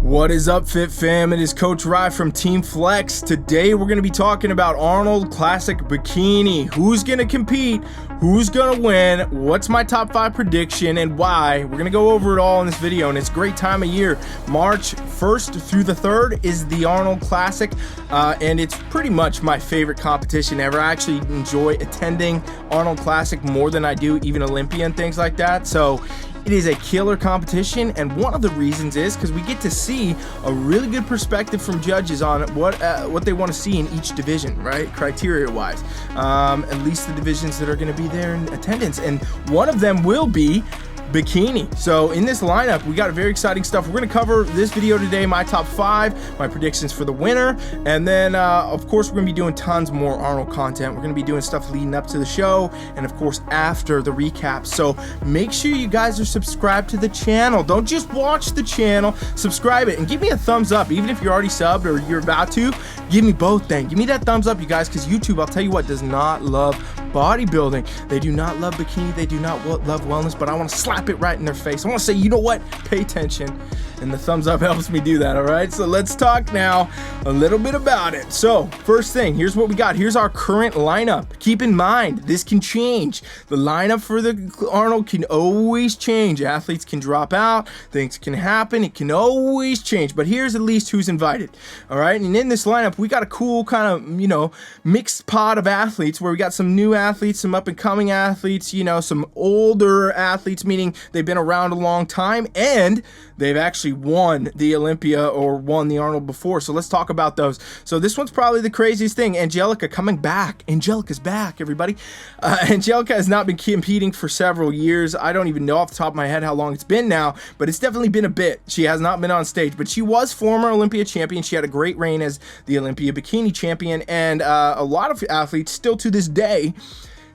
What is up, Fit Fam? It is Coach Rye from Team Flex. Today we're going to be talking about Arnold Classic Bikini. Who's going to compete? Who's going to win? What's my top 5 prediction and why? We're going to go over it all in this video, and it's a great time of year. March 1st through the 3rd is the Arnold Classic, and it's pretty much my favorite competition ever. I actually enjoy attending Arnold Classic more than I do even Olympia and things like that. So it is a killer competition, and one of the reasons is because we get to see a really good perspective from judges on what they want to see in each division, right? Criteria-wise, at least the divisions that are going to be there in attendance, and one of them will be Bikini. So in this lineup, we got very exciting stuff. We're going to cover this video today, my top 5, my predictions for the winner, and then of course we're going to be doing tons more Arnold content. We're going to be doing stuff leading up to the show, and of course after the recap. So make sure you guys are subscribed to the channel. Don't just watch the channel, subscribe it, and give me a thumbs up. Even if you're already subbed or you're about to, give me both then. Give me that thumbs up, you guys, because YouTube, I'll tell you what, does not love bodybuilding. They do not love bikini. They do not love wellness, but I want to slap it right in their face. I want to say, you know what? Pay attention. And the thumbs up helps me do that, all right? So let's talk now a little bit about it. So first thing, here's what we got. Here's our current lineup. Keep in mind, this can change. The lineup for the Arnold can always change. Athletes can drop out. Things can happen. It can always change. But here's at least who's invited, all right? And in this lineup, we got a cool kind of, mixed pot of athletes where we got some new athletes, some up-and-coming athletes, some older athletes, meaning they've been around a long time, and they've actually won the Olympia or won the Arnold before. So let's talk about those. So this one's probably the craziest thing. Angelica coming back. Angelica's back, everybody. Angelica has not been competing for several years. I don't even know off the top of my head how long it's been now, but it's definitely been a bit. She has not been on stage, but she was former Olympia champion. She had a great reign as the Olympia bikini champion, and a lot of athletes still to this day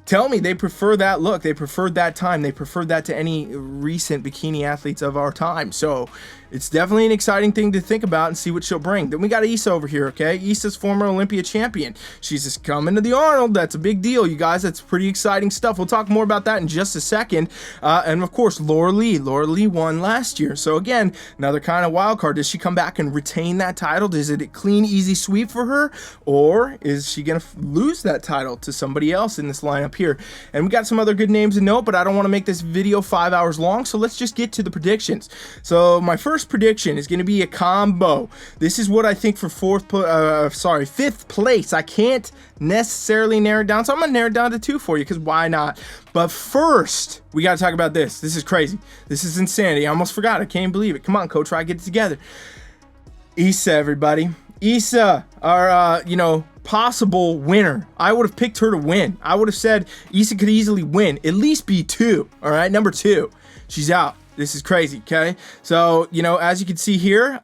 tell me they prefer that look. They preferred that time. They preferred that to any recent bikini athletes of our time. So it's definitely an exciting thing to think about and see what she'll bring. Then we got Issa over here, okay? Issa's former Olympia champion. She's just coming to the Arnold. That's a big deal, you guys. That's pretty exciting stuff. We'll talk more about that in just a second. And of course, Lur Lee. Lur Lee won last year. So again, another kind of wild card. Does she come back and retain that title? Is it a clean, easy sweep for her? Or is she going to lose that title to somebody else in this lineup here? And we got some other good names to note, but I don't want to make this video 5 hours long. So let's just get to the predictions. So my first prediction is going to be a combo. This is what I think for fifth place. I can't necessarily narrow it down, so I'm gonna narrow it down to 2 for you, because why not? But first, we got to talk about this. This is crazy. This is insanity. I almost forgot. I can't believe it. Come on, Coach Rye, get it together. Issa, everybody. Issa, our possible winner. I would have picked her to win. I would have said Issa could easily win, at least be 2. All right, number 2. She's out. This is crazy, okay? So, as you can see here,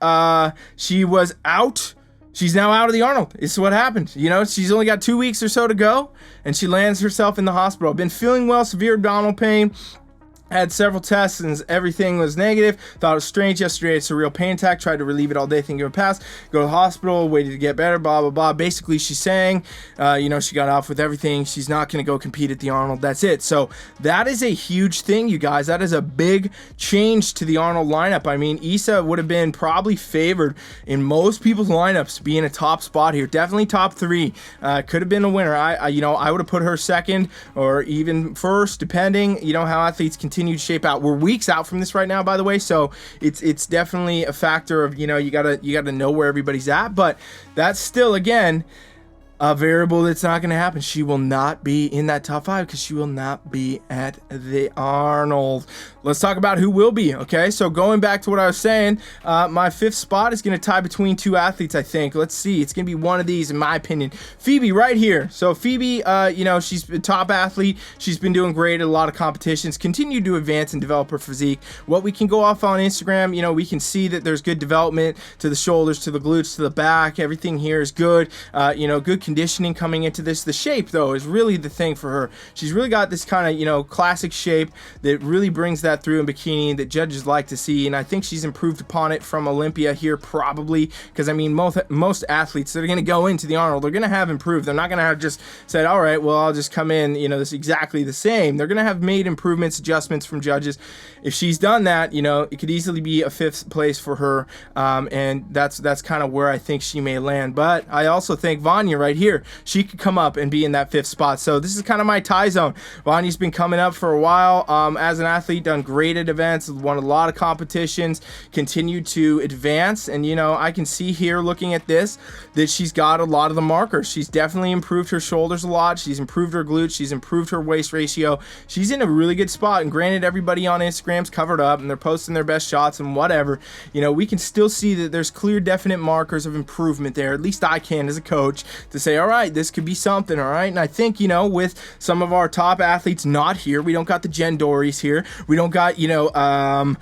she was out. She's now out of the Arnold. This is what happened. She's only got 2 weeks or so to go, and she lands herself in the hospital. Been feeling well, severe abdominal pain. Had several tests and everything was negative. Thought it was strange yesterday. It's a real pain attack. Tried to relieve it all day, thinking it would pass. Go to the hospital, waited to get better, blah, blah, blah. Basically, she's saying, she got off with everything. She's not going to go compete at the Arnold. That's it. So that is a huge thing, you guys. That is a big change to the Arnold lineup. I mean, Issa would have been probably favored in most people's lineups to be in a top spot here. Definitely top 3. Could have been a winner. I would have put her second or even first, depending, how athletes continue to shape out. We're weeks out from this right now, by the way, so it's definitely a factor of you gotta know where everybody's at, but that's still, again, a variable that's not going to happen. She will not be in that top 5 because she will not be at the Arnold. Let's talk about who will be, okay? So going back to what I was saying, my 5th spot is going to tie between 2 athletes, I think. Let's see. It's going to be one of these, in my opinion. Phoebe right here. So Phoebe, she's a top athlete. She's been doing great at a lot of competitions. Continue to advance and develop her physique. What we can go off on Instagram, we can see that there's good development to the shoulders, to the glutes, to the back. Everything here is good. Good conditioning coming into this. The shape, though, is really the thing for her. She's really got this kind of, you know, classic shape that really brings that through in bikini that judges like to see, and I think she's improved upon it from Olympia here, probably, because I mean most athletes that are going to go into the Arnold, they're going to have improved. They're not going to have just said, all right, well, I'll just come in, you know, this exactly the same. They're going to have made improvements, adjustments from judges. If she's done that, you know, it could easily be a 5th place for her, and that's kind of where I think she may land. But I also think Vanya right here, she could come up and be in that 5th spot. So this is kind of my tie zone. Vanya's been coming up for a while as an athlete, done great at events, won a lot of competitions, continued to advance, and you know, I can see here looking at this that she's got a lot of the markers. She's definitely improved her shoulders a lot. She's improved her glutes. She's improved her waist ratio. She's in a really good spot, and granted, everybody on Instagram's covered up and they're posting their best shots and whatever. You know, we can still see that there's clear, definite markers of improvement there. At least I can as a coach to say, all right, this could be something, all right? And I think, you know, with some of our top athletes not here, we don't got the Jen Dories here. We don't got, you know,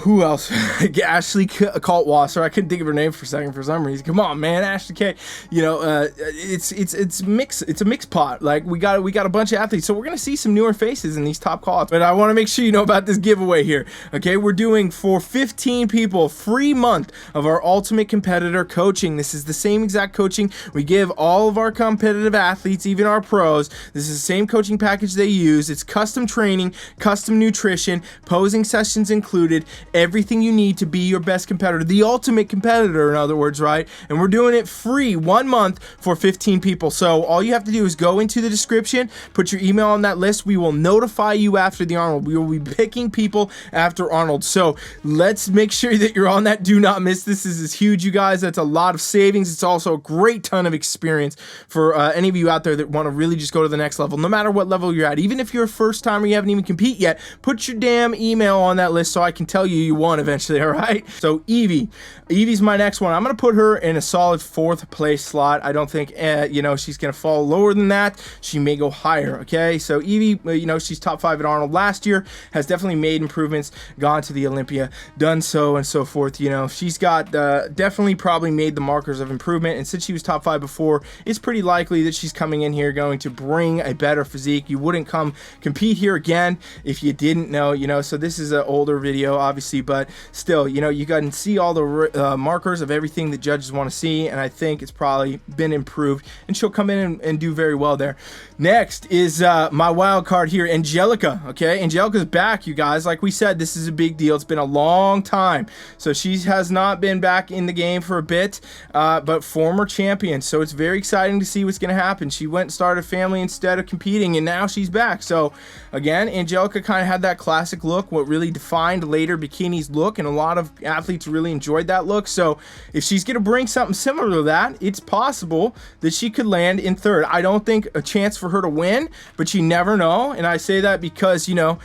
who else? Ashley Kaltwasser. I couldn't think of her name for a second for some reason. Come on, man, Ashley K. You know, it's mixed. It's a mixed pot. Like we got a bunch of athletes, so we're gonna see some newer faces in these top calls. But I want to make sure you know about this giveaway here. Okay, we're doing for 15 people free month of our Ultimate Competitor coaching. This is the same exact coaching we give all of our competitive athletes, even our pros. This is the same coaching package they use. It's custom training, custom nutrition, posing sessions included, everything you need to be your best competitor, the ultimate competitor, in other words, right? And we're doing it free 1 month for 15 people. So all you have to do is go into the description, put your email on that list. We will notify you after the Arnold. We will be picking people after Arnold. So let's make sure that you're on that. Do not miss this. This is huge, you guys. That's a lot of savings. It's also a great ton of experience for any of you out there that want to really just go to the next level, no matter what level you're at. Even if you're a first timer, you haven't even compete yet, put your damn email on that list so I can tell you won eventually, all right? So Ivi's my next one. I'm going to put her in a solid 4th place slot. I don't think, you know, she's going to fall lower than that. She may go higher, okay? So Ivi, you know, she's top 5 at Arnold last year, has definitely made improvements, gone to the Olympia, done so and so forth. You know, she's got definitely probably made the markers of improvement, and since she was top 5 before, it's pretty likely that she's coming in here going to bring a better physique. You wouldn't come compete here again if you didn't know, you know, so this is an older video obviously, but still, you know, you can see all the markers of everything that judges want to see, and I think it's probably been improved, and she'll come in and do very well there. Next is my wild card here, Angelica. Okay, Angelica's back, you guys. Like we said, this is a big deal. It's been a long time, so she has not been back in the game for a bit, but former champion, so it's very exciting to see what's going to happen. She went and started a family instead of competing, and now she's back. So again, Angelica kind of had that classic look, what really defined later bikini's look, and a lot of athletes really enjoyed that look. So if she's going to bring something similar to that, it's possible that she could land in 3rd. I don't think a chance for her to win, but you never know. And I say that because, you know,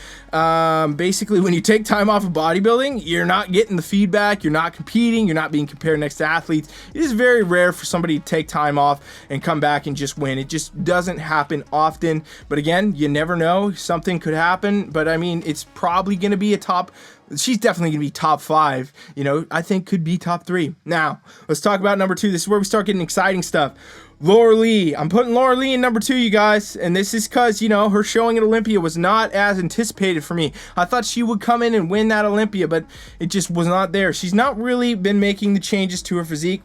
basically when you take time off of bodybuilding, you're not getting the feedback, you're not competing, you're not being compared next to athletes. It is very rare for somebody to take time off and come back and just win. It just doesn't happen often. But again, you never know, something could happen. But I mean, it's probably going to be a top, she's definitely going to be top 5, you know, I think could be top 3. Now, let's talk about number 2. This is where we start getting exciting stuff. Lur Lee. I'm putting Lur Lee in number 2, you guys, and this is because, you know, her showing at Olympia was not as anticipated for me. I thought she would come in and win that Olympia, but it just was not there. She's not really been making the changes to her physique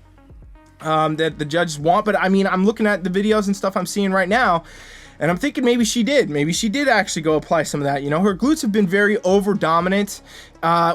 that the judges want, but I mean, I'm looking at the videos and stuff I'm seeing right now, and I'm thinking maybe she did actually go apply some of that. You know, her glutes have been very over dominant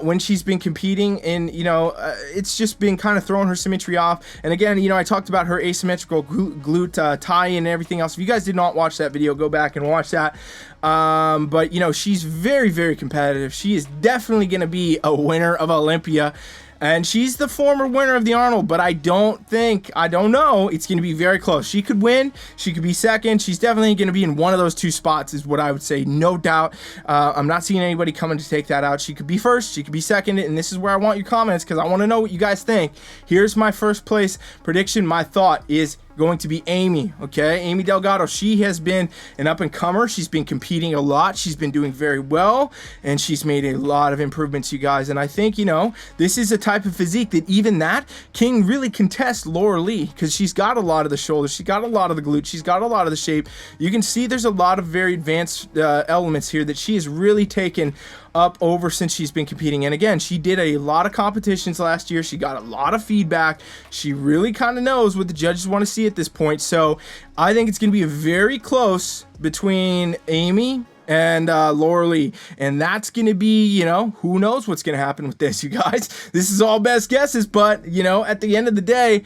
when she's been competing, and you know, it's just been kind of throwing her symmetry off. And again, you know, I talked about her asymmetrical glute tie and everything else. If you guys did not watch that video, go back and watch that. But you know, she's very, very competitive. She is definitely going to be a winner of Olympia. And she's the former winner of the Arnold, but I don't know, it's going to be very close. She could win, she could be second. She's definitely going to be in one of those 2 spots is what I would say, no doubt. I'm not seeing anybody coming to take that out. She could be first, she could be second, and this is where I want your comments because I want to know what you guys think. Here's my 1st place prediction. My thought is going to be Aimee, okay? Aimee Delgado. She has been an up-and-comer. She's been competing a lot. She's been doing very well, and she's made a lot of improvements, you guys. And I think, you know, this is a type of physique that even that can really contest Lur Lee, because she's got a lot of the shoulders, she's got a lot of the glutes, she's got a lot of the shape. You can see there's a lot of very advanced elements here that she has really taken up over since she's been competing. And again, she did a lot of competitions last year. She got a lot of feedback. She really kind of knows what the judges want to see at this point. So I think it's going to be a very close between Aimee and Lur Lee, and that's gonna be, you know, who knows what's gonna happen with this, you guys. This is all best guesses, but you know, at the end of the day,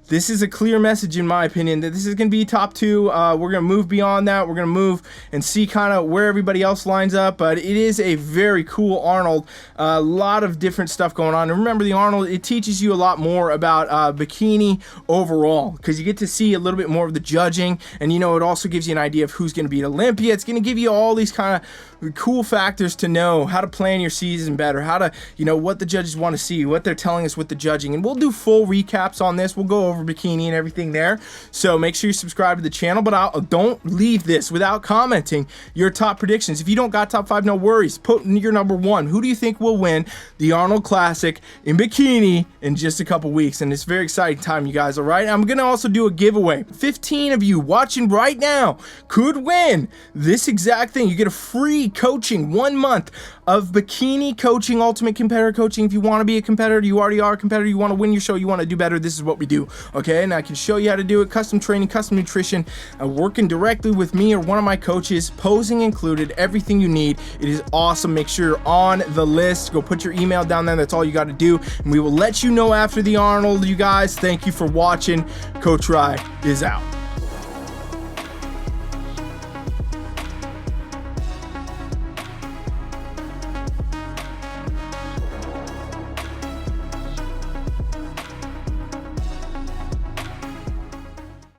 this is a clear message, in my opinion, that this is going to be top 2. We're going to move beyond that. We're going to move and see kind of where everybody else lines up. But it is a very cool Arnold. A lot of different stuff going on. And remember, the Arnold, it teaches you a lot more about bikini overall, because you get to see a little bit more of the judging. And, you know, it also gives you an idea of who's going to be at Olympia. It's going to give you all these kind of cool factors to know how to plan your season better, how to, you know, what the judges want to see, what they're telling us with the judging. And we'll do full recaps on this. We'll go over bikini and everything there, so make sure you subscribe to the channel. But don't leave this without commenting your top predictions. If you don't got top 5, no worries, put in your number 1. Who do you think will win the Arnold Classic in bikini in just a couple weeks? And it's a very exciting time, you guys. All right, I'm gonna also do a giveaway. 15 of you watching right now could win this exact thing. You get a free coaching, 1 month of bikini coaching, ultimate competitor coaching. If you want to be a competitor, you already are a competitor, you want to win your show, you want to do better, this is what we do, okay? And I can show you how to do it. Custom training, custom nutrition, working directly with me or one of my coaches, posing included, everything you need. It is awesome. Make sure you're on the list. Go put your email down there. That's all you got to do, and we will let you know after the Arnold, you guys. Thank you for watching. Coach Rye is out.